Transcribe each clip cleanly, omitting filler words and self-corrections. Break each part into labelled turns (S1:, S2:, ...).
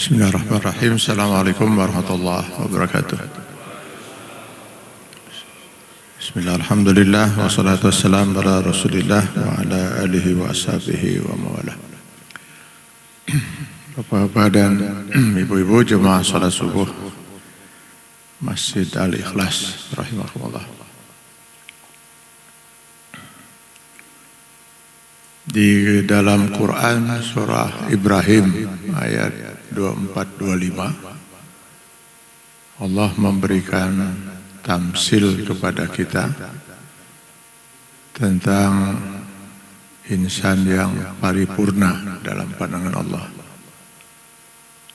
S1: Bismillahirrahmanirrahim. Assalamualaikum warahmatullahi wabarakatuh. Bismillah, alhamdulillah, wassalatu wassalamu ala rasulillah wa ala alihi wa ashabihi wa mawalah. Bapak-bapak dan ibu-ibu jemaah salat subuh Masjid Al-Ikhlas rahimahumullah. Di dalam Quran surah Ibrahim ayat 24-25 Allah memberikan tamsil kepada kita tentang insan yang paripurna dalam pandangan Allah,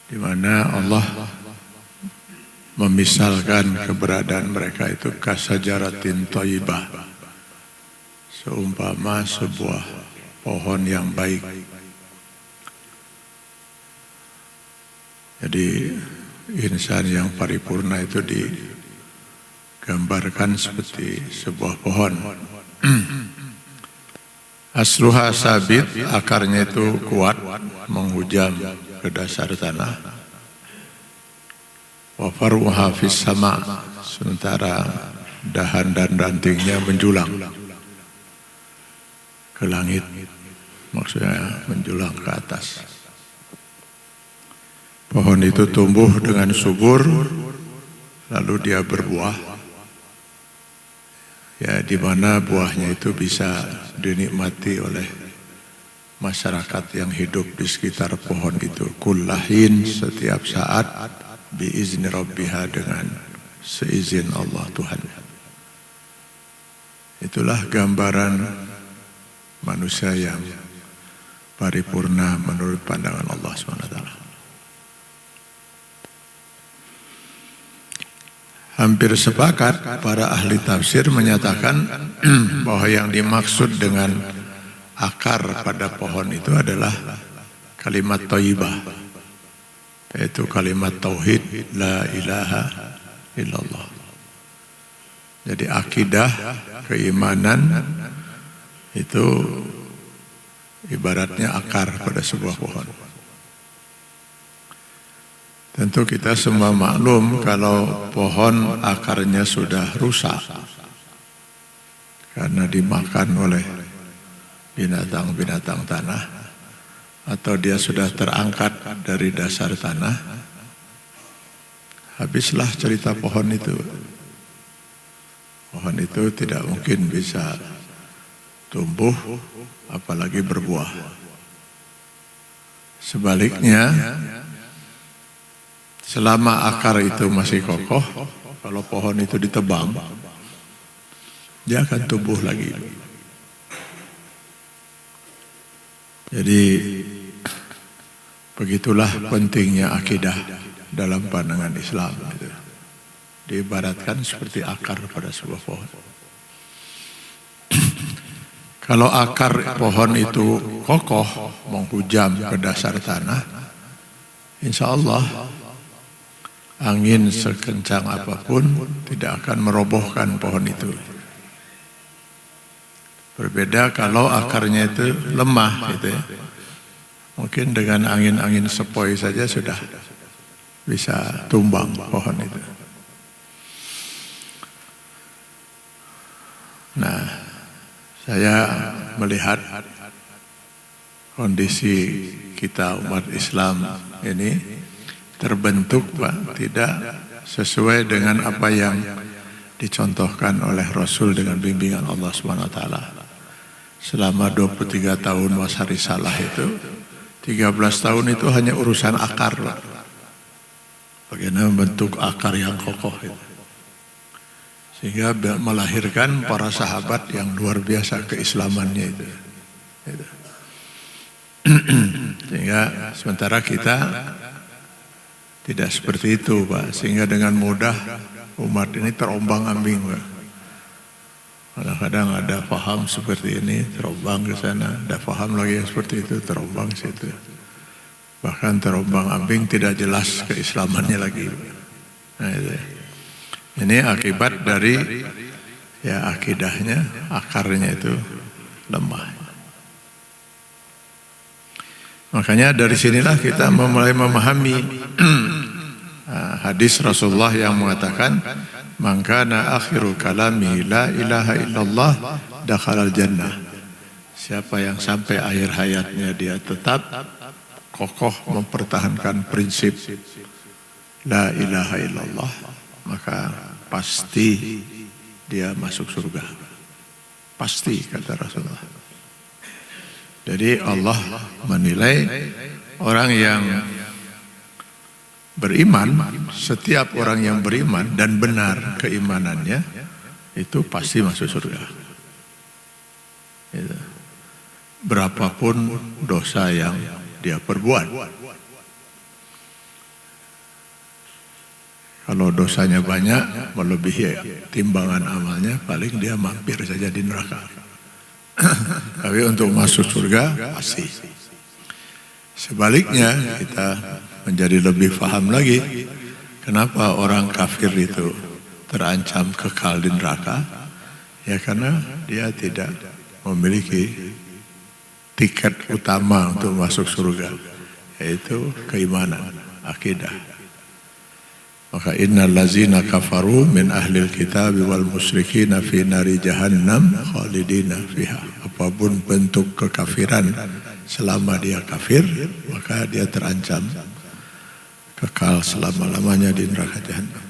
S1: di mana Allah memisalkan keberadaan mereka itu kasajaratin thayyibah, seumpama sebuah pohon yang baik. Jadi insan yang paripurna itu digambarkan seperti sebuah pohon. Asluha sabit, akarnya itu kuat, menghujam ke dasar tanah. Wa faruha fis sama, sementara dahan dan rantingnya menjulang ke langit, maksudnya menjulang ke atas. Pohon itu tumbuh dengan subur, lalu dia berbuah, ya, di mana buahnya itu bisa dinikmati oleh masyarakat yang hidup di sekitar pohon itu. Kullahin, setiap saat, biizni rabbiha, dengan seizin Allah Tuhan. Itulah gambaran manusia yang paripurna menurut pandangan Allah SWT. Hampir sepakat para ahli tafsir menyatakan bahwa yang dimaksud dengan akar pada pohon itu adalah kalimat thayyibah, yaitu kalimat tauhid la ilaha illallah. Jadi akidah, keimanan itu ibaratnya akar pada sebuah pohon. Tentu kita semua maklum kalau pohon akarnya sudah rusak karena dimakan oleh binatang-binatang tanah, atau dia sudah terangkat dari dasar tanah, habislah cerita pohon itu. Pohon itu tidak mungkin bisa tumbuh, apalagi berbuah. Sebaliknya, selama akar itu masih kokoh, kalau pohon itu ditebang, dia akan tumbuh lagi. Jadi begitulah pentingnya akidah dalam pandangan Islam. Diibaratkan seperti akar pada sebuah pohon. Kalau akar pohon itu kokoh, menghujam ke dasar tanah, insya Allah angin sekencang apapun tidak akan merobohkan pohon itu. Berbeda kalau akarnya itu lemah, gitu ya. Mungkin dengan angin-angin sepoi saja sudah bisa tumbang pohon itu. Nah, saya melihat kondisi kita umat Islam ini terbentuk, Pak, tidak sesuai dengan apa yang dicontohkan oleh Rasul dengan bimbingan Allah SWT. Selama 23 tahun masa risalah itu, 13 tahun itu hanya urusan akar, Pak. Bagaimana membentuk akar yang kokoh itu. Sehingga melahirkan para sahabat yang luar biasa keislamannya itu. Sehingga sementara kita tidak seperti itu, Pak. Sehingga dengan mudah umat ini terombang-ambing, Pak. Kadang-kadang ada paham seperti ini, terombang ke sana. Ada paham lagi yang seperti itu, terombang ke situ. Bahkan terombang-ambing, tidak jelas keislamannya lagi. Nah, itu. Ini akibat dari ya akidahnya, akarnya itu lemah. Makanya dari sinilah kita mulai memahami hadis Rasulullah yang mengatakan, "Man kana akhiru kalami la ilaha illallah dakhalal jannah." Siapa yang sampai akhir hayatnya dia tetap kokoh mempertahankan prinsip la ilaha illallah, maka pasti dia masuk surga. Pasti, kata Rasulullah. Jadi Allah menilai orang yang beriman, setiap orang yang beriman dan benar keimanannya itu pasti masuk surga. Gitu. Berapapun dosa yang dia perbuat. Kalau dosanya banyak, melebihi timbangan amalnya, paling dia mampir saja di neraka. Tapi untuk masuk surga, pasti. Sebaliknya, kita menjadi lebih paham lagi, kenapa orang kafir itu terancam kekal di neraka. Ya karena dia tidak memiliki tiket utama untuk masuk surga, yaitu keimanan, akidah. Maka innal ladzina kafaru min ahlil kitab wal musyrikin fi nari jahannam khalidina fiha. Apapun bentuk kekafiran, selama dia kafir, maka dia terancam kekal selama-lamanya di neraka jahannam.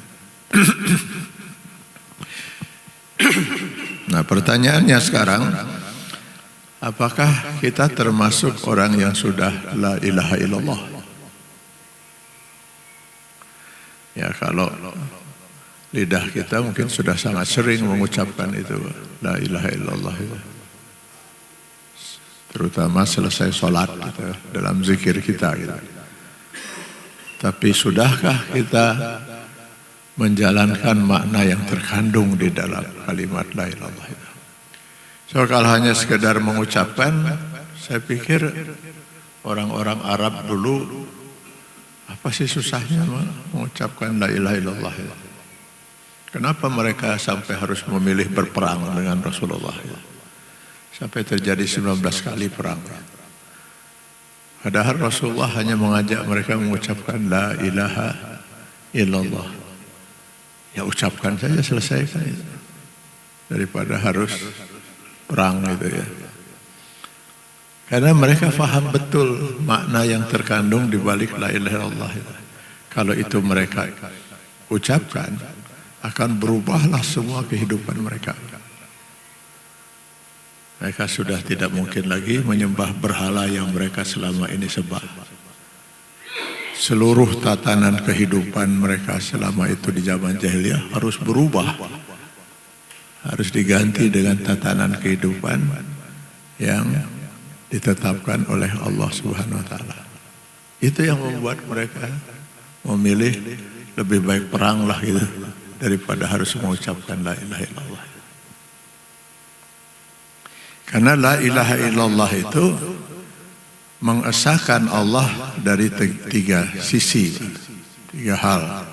S1: Nah, pertanyaannya sekarang, apakah kita termasuk orang yang sudah la ilaha illallah? Ya, kalau lidah kita mungkin sudah sangat sering mengucapkan itu, la ilaha illallah itu. Terutama selesai sholat gitu, dalam zikir kita gitu. Tapi sudahkah kita menjalankan makna yang terkandung di dalam kalimat la ilaha illallah itu? So, kalau hanya sekedar mengucapkan, saya pikir orang-orang Arab dulu, apa sih susahnya mengucapkan la ilaha illallah itu? Kenapa mereka sampai harus memilih berperang dengan Rasulullah itu? Sampai terjadi 19 kali perang. Padahal Rasulullah hanya mengajak mereka mengucapkan la ilaha illallah. Ya ucapkan saja, selesaikan itu. Daripada harus perang itu ya. Karena mereka faham betul makna yang terkandung di balik la ilaha illallah itu. Kalau itu mereka ucapkan, akan berubahlah semua kehidupan mereka. Mereka sudah tidak mungkin lagi menyembah berhala yang mereka selama ini sembah. Seluruh tatanan kehidupan mereka selama itu di zaman jahiliyah harus berubah. Harus diganti dengan tatanan kehidupan yang ditetapkan oleh Allah Subhanahu wa taala. Itu yang membuat mereka memilih lebih baik peranglah gitu daripada harus mengucapkan la ilaha illallah. Karena la ilaha illallah itu mengesahkan Allah dari tiga sisi, tiga hal.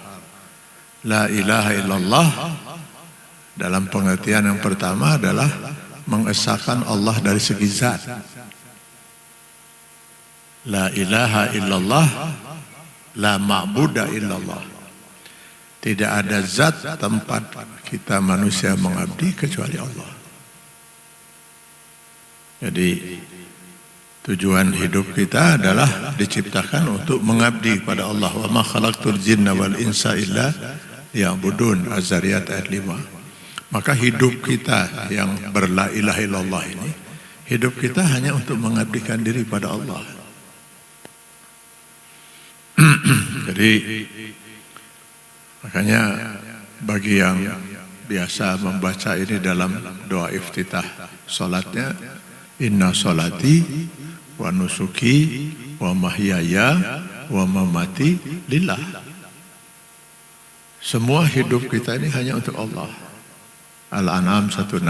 S1: La ilaha illallah dalam pengertian yang pertama adalah mengesahkan Allah dari segi zat. La ilaha illallah, la ma'buda illallah. Tidak ada zat tempat kita manusia mengabdi kecuali Allah. Jadi tujuan hidup kita adalah diciptakan untuk mengabdi kepada Allah. Wa ma khalaqtul jinna wal insa illa liya'budun, Az-Zariyat ayat 5. Maka hidup kita yang berla ilaha illallah ini, hidup kita hanya untuk mengabdikan diri pada Allah. Jadi makanya bagi yang biasa membaca ini dalam doa iftitah salatnya, inna salati wa nusuki wa mahyaya wa mamati lillah. Semua hidup kita ini hanya untuk Allah. Al-An'am 162.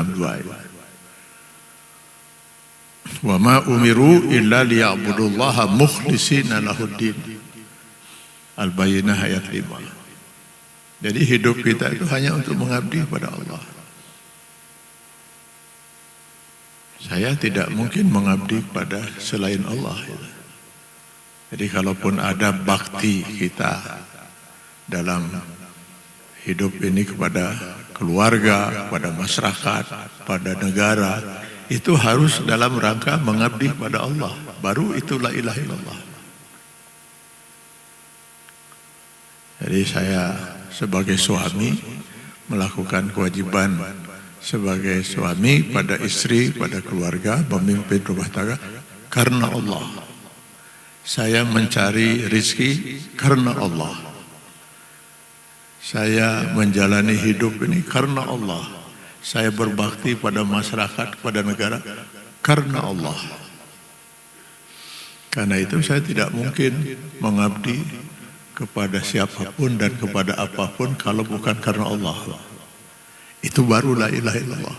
S1: Wa ma umiru illa liya'budullaha mukhlishina lahuddin. Al-Bayyinah ayat 5. Jadi hidup kita itu hanya untuk mengabdi kepada Allah. Saya tidak mungkin mengabdi kepada selain Allah. Jadi kalaupun ada bakti kita dalam hidup ini kepada keluarga, kepada masyarakat, pada negara, itu harus dalam rangka mengabdi pada Allah. Baru itu la ilaha illallah. Jadi saya sebagai suami melakukan kewajiban sebagai suami pada istri, pada keluarga, memimpin rumah tangga karena Allah. Saya mencari rizki karena Allah. Saya menjalani hidup ini karena Allah. Saya berbakti pada masyarakat, pada negara karena Allah. Karena itu saya tidak mungkin mengabdi kepada siapapun dan kepada apapun kalau bukan karena Allah. Itu baru la ilaha illallah.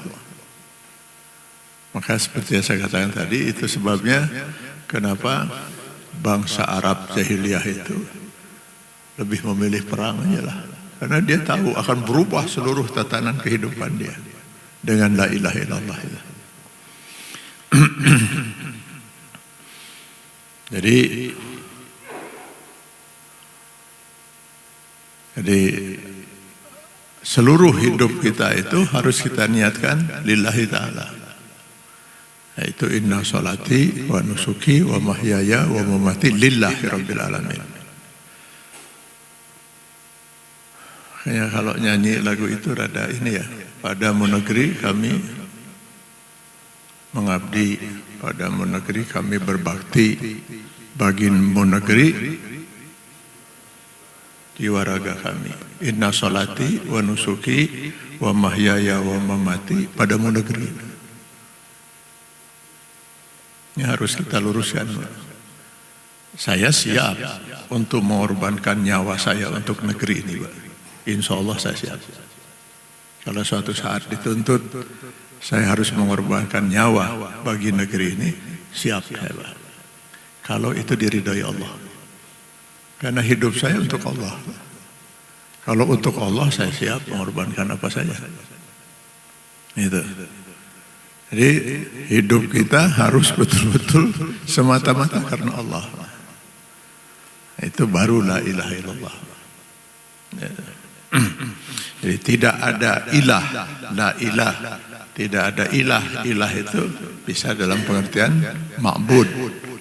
S1: Maka seperti yang saya katakan tadi, itu sebabnya kenapa bangsa Arab jahiliyah itu lebih memilih perang aja lah. Karena dia tahu akan berubah seluruh tatanan kehidupan dia dengan la ilaha illallah itu. Jadi seluruh hidup kita itu harus kita niatkan lillahi ta'ala. Yaitu inna sholati wa nusuki wa mahyaya wa mamati lillahi rabbil alamin. Makanya kalau nyanyi lagu itu rada ini ya, padamu negeri kami mengabdi, padamu negeri kami berbakti, bagimu negeri jiwa raga kami. Inna sholati wa nusuki wa mahyaya wa mamati padamu negeri. Ini harus kita luruskan. Saya siap untuk mengorbankan nyawa saya untuk negeri ini, Pak. Insya Allah saya siap. Kalau suatu saat dituntut, saya harus mengorbankan nyawa bagi negeri ini, siap saya, Pak. Kalau itu diridhoi Allah. Karena hidup saya untuk Allah. Kalau untuk Allah, saya siap mengorbankan apa saja. Itu. Jadi hidup kita harus betul-betul semata-mata karena Allah. Itu baru la ilaha illallah. Jadi tidak ada ilah, la ilah. Tidak ada ilah. Ilah itu bisa dalam pengertian ma'bud,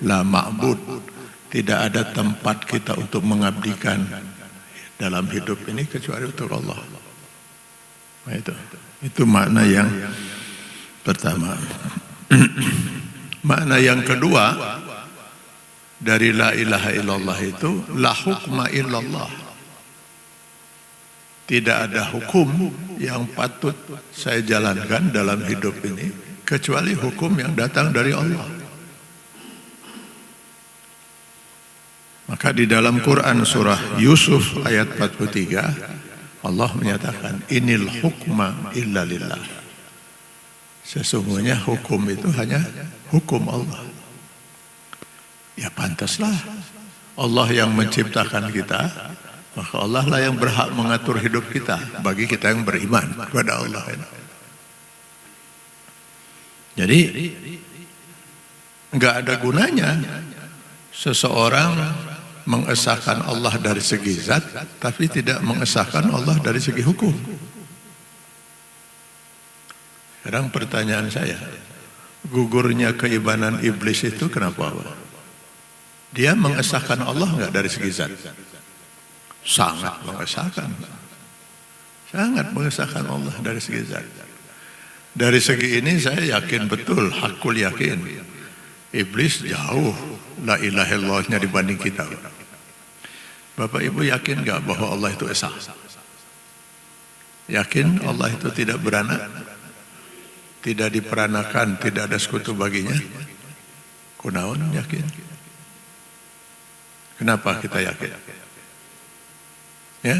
S1: la ma'bud. Tidak ada tempat kita untuk mengabdikan dalam hidup ini kecuali untuk Allah. Nah, itu makna yang pertama. Makna yang kedua dari la ilaha illallah itu la hukma illallah. Tidak ada hukum yang patut saya jalankan dalam hidup ini kecuali hukum yang datang dari Allah. Maka di dalam Quran surah Yusuf ayat 43 Allah menyatakan inil hukma illa lillah. Sesungguhnya hukum itu hanya hukum Allah. Ya pantaslah Allah yang menciptakan kita, maka Allah lah yang berhak mengatur hidup kita bagi kita yang beriman kepada Allah. Jadi enggak ada gunanya seseorang mengesahkan Allah dari segi zat tapi tidak mengesahkan Allah dari segi hukum. Sekarang pertanyaan saya, gugurnya keimanan iblis itu kenapa? Dia mengesahkan Allah enggak dari segi zat? Sangat mengesahkan. Sangat mengesahkan Allah dari segi zat. Dari segi ini saya yakin betul, hakul yakin. Iblis jauh la ilaha illallahnya dibanding kita. Bapak Ibu yakin enggak bahwa Allah itu esa? Yakin Allah itu tidak beranak? Tidak diperanakan, tidak ada sekutu baginya? Kunaon yakin? Kenapa kita yakin? Ya?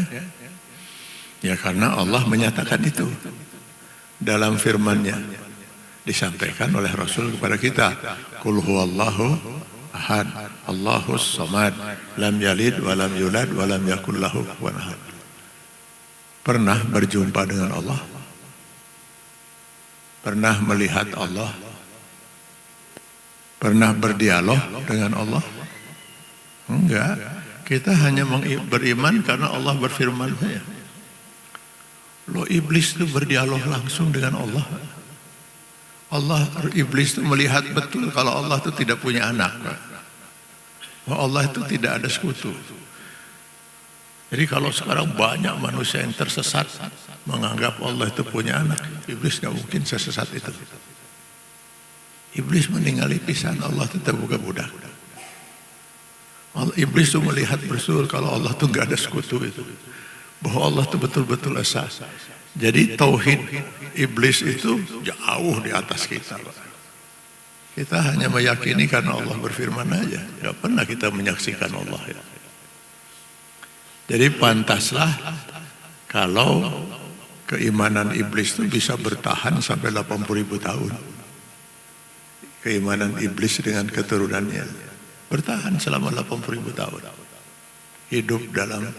S1: Ya karena Allah menyatakan itu dalam firman-Nya, disampaikan oleh Rasul kepada kita. Qul huwallahu ahad, Allahus samad, lam yalid wa lam yulad wa lam yakul lahu kufuwan ahad. Pernah berjumpa dengan Allah? Pernah melihat Allah? Pernah berdialog dengan Allah? Enggak. Kita hanya beriman karena Allah berfirman saja. Lo iblis itu berdialog langsung dengan Allah. Iblis itu melihat betul kalau Allah itu tidak punya anak. Bahwa Allah itu tidak ada sekutu. Jadi kalau sekarang banyak manusia yang tersesat menganggap Allah itu punya anak, iblis gak mungkin sesesat itu. Iblis meninggali pisan, Allah tetap buka budak. Iblis itu melihat betul kalau Allah itu gak ada sekutu itu. Bahwa Allah itu betul-betul esa. Jadi tauhid iblis itu jauh di atas kita. Kita hanya meyakini karena Allah berfirman aja. Gak pernah kita menyaksikan Allah ya. Jadi pantaslah kalau keimanan iblis itu bisa bertahan sampai 80.000 tahun. Keimanan iblis dengan keturunannya bertahan selama 80.000 tahun. Hidup dalam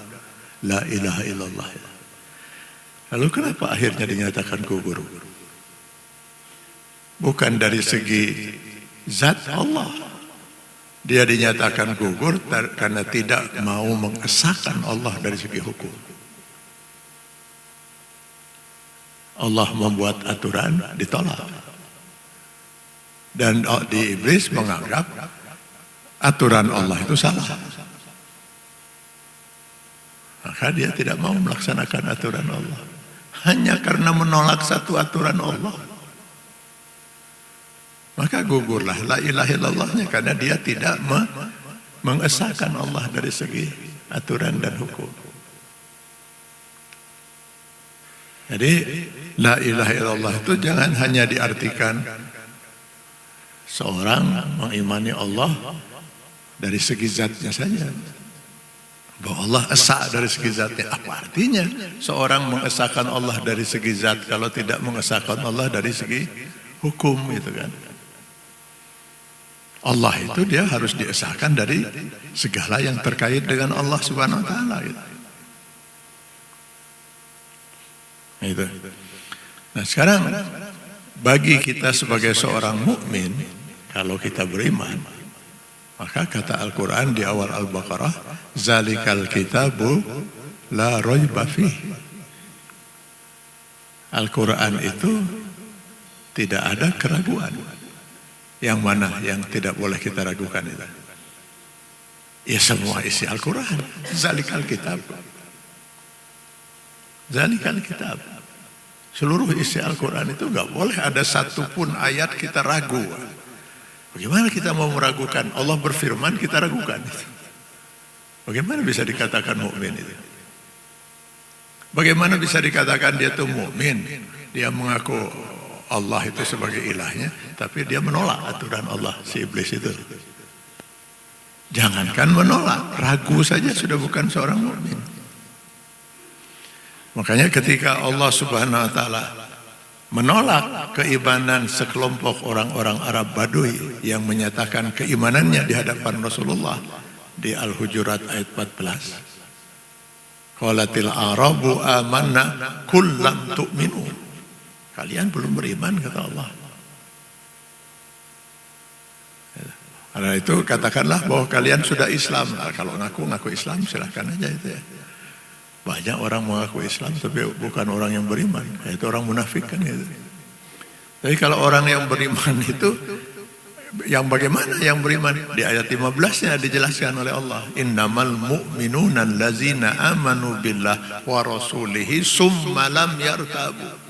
S1: la ilaha illallah. Lalu kenapa akhirnya dinyatakan gugur? Bukan dari segi zat Allah. Dia dinyatakan gugur karena tidak mau mengesahkan Allah dari segi hukum. Allah membuat aturan, ditolak. Dan di iblis menganggap aturan Allah itu salah. Maka dia tidak mau melaksanakan aturan Allah. Hanya karena menolak satu aturan Allah. Maka gugurlah la ilaha illallahnya karena dia tidak mengesahkan Allah dari segi aturan dan hukum. Jadi la ilaha illallah itu jangan hanya diartikan seorang mengimani Allah dari segi zatnya saja. Bahwa Allah esa dari segi zatnya. Apa artinya seorang mengesahkan Allah dari segi zat kalau tidak mengesahkan Allah dari segi hukum gitu kan. Allah itu dia harus diesahkan dari segala yang terkait dengan Allah Subhanahu wa taala gitu. Itu. Nah, sekarang bagi kita sebagai seorang mukmin kalau kita beriman, maka kata Al-Qur'an di awal Al-Baqarah, zalikal kitabu la raiba fih. Al-Qur'an itu tidak ada keraguan. Yang mana yang tidak boleh kita ragukan itu? Ya semua isi Al-Quran. Zalikal kitab. Zalikal kitab. Seluruh isi Al-Quran itu nggak boleh ada satupun ayat kita ragu. Bagaimana kita mau meragukan? Allah berfirman kita ragukan. Bagaimana bisa dikatakan mukmin itu? Bagaimana bisa dikatakan dia itu mukmin? Dia mengaku Allah itu sebagai ilahnya, tapi dia menolak aturan Allah, si iblis itu. Jangankan menolak, ragu saja sudah bukan seorang mukmin. Makanya ketika Allah Subhanahu wa taala menolak keimanan sekelompok orang-orang Arab Badui yang menyatakan keimanannya di hadapan Rasulullah di Al-Hujurat ayat 14. Qalatil Arabu amanna qul lam tu'minu. Kalian belum beriman kata Allah. Karena itu katakanlah bahwa kalian sudah Islam. Nah, kalau ngaku Islam silahkan aja itu ya. Banyak orang mengaku Islam tapi bukan orang yang beriman. Itu orang munafik kan gitu. Tapi kalau orang yang beriman itu yang bagaimana yang beriman? Di ayat 15-nya dijelaskan oleh Allah. Innamal mu'minuna allazina amanu billah wa rasulihi summa lam yartabu.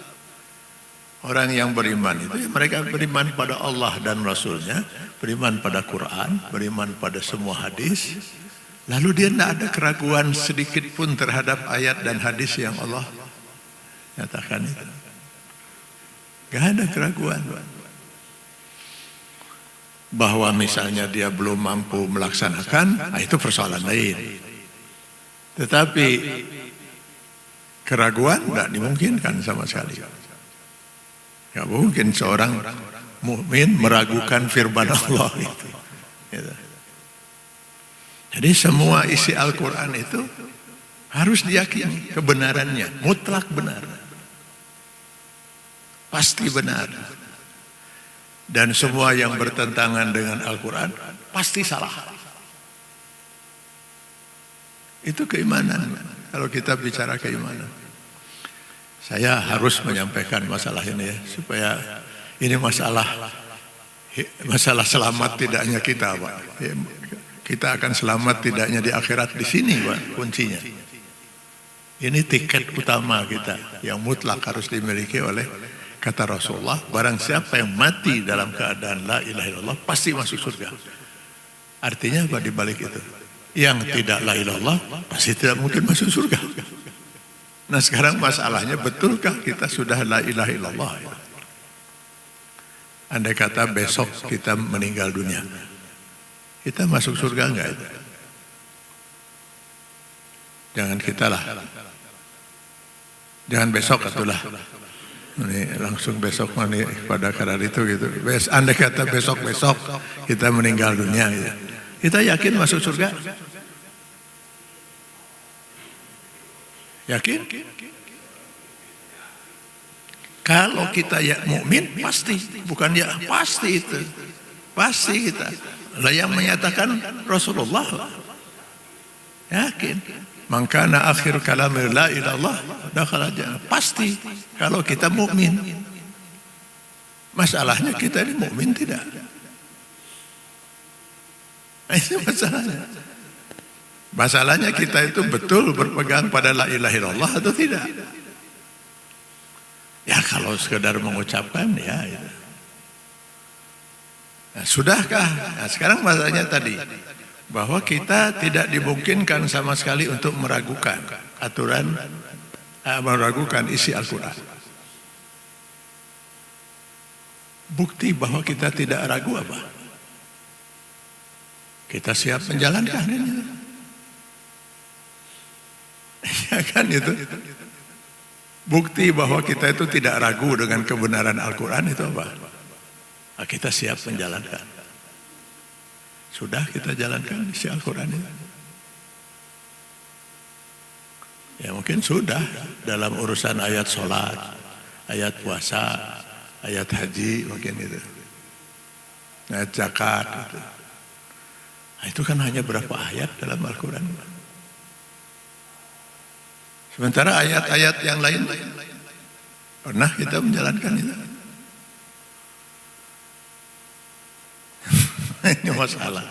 S1: Orang yang beriman itu ya mereka beriman pada Allah dan Rasulnya, beriman pada Quran, beriman pada semua hadis. Lalu dia tidak ada keraguan sedikit pun terhadap ayat dan hadis yang Allah nyatakan itu. Gak ada keraguan. Bahwa misalnya dia belum mampu melaksanakan, nah itu persoalan lain. Tetapi keraguan tidak dimungkinkan sama sekali. Gak mungkin seorang mukmin meragukan firman Allah itu. Gitu. Jadi semua isi Al-Quran itu harus diyakini kebenarannya, mutlak benar. Pasti benar. Dan semua yang bertentangan dengan Al-Quran pasti salah. Itu keimanan. Kalau kita bicara keimanan, saya harus menyampaikan masalah ini ya, supaya ini masalah selamat tidaknya kita, Pak. Kita akan selamat tidaknya di akhirat, di sini, Pak, kuncinya. Ini tiket utama kita yang mutlak harus dimiliki oleh kata Rasulullah, barang siapa yang mati dalam keadaan la ilaha illallah pasti masuk surga. Artinya apa di balik itu? Yang tidak la ilaha illallah pasti tidak mungkin masuk surga. Nah sekarang masalahnya, betulkah kita sudah la ilaha illallah? Andai kata besok kita meninggal dunia, kita masuk surga enggak itu? Jangan kita lah. Jangan besok atulah. Ini langsung besok nih pada kadar itu gitu. Andai kata besok kita meninggal dunia gitu. Kita yakin masuk surga? Yakin? Kalau kita ya mukmin pasti, bukan ya pasti itu. Pasti kita. Lah yang menyatakan Rasulullah. Yakin. Mangkana akhir kalam la ilallah dakhala jannah. Pasti kalau kita mukmin. Masalahnya kita ini mukmin tidak. Itu masalahnya. Masalahnya kita itu betul berpegang pada la ilaha illallah atau tidak. Ya kalau sekedar mengucapkan ya. Nah, sudahkah? Nah, sekarang masalahnya tadi, bahwa kita tidak dimungkinkan sama sekali untuk meragukan aturan, meragukan isi Al-Quran. Bukti bahwa kita tidak ragu apa? Kita siap menjalankan ini. Ya kan itu. Bukti bahwa kita itu tidak ragu dengan kebenaran Al-Quran itu apa? Nah, kita siap menjalankan. Sudah kita jalankan isi Al-Quran itu. Ya mungkin sudah dalam urusan ayat sholat, ayat puasa, ayat haji mungkin itu. Ayat zakat itu. Nah, itu kan hanya berapa ayat dalam Al-Quran. Sementara ayat-ayat yang lain pernah kita menjalankan itu. Ini masalah.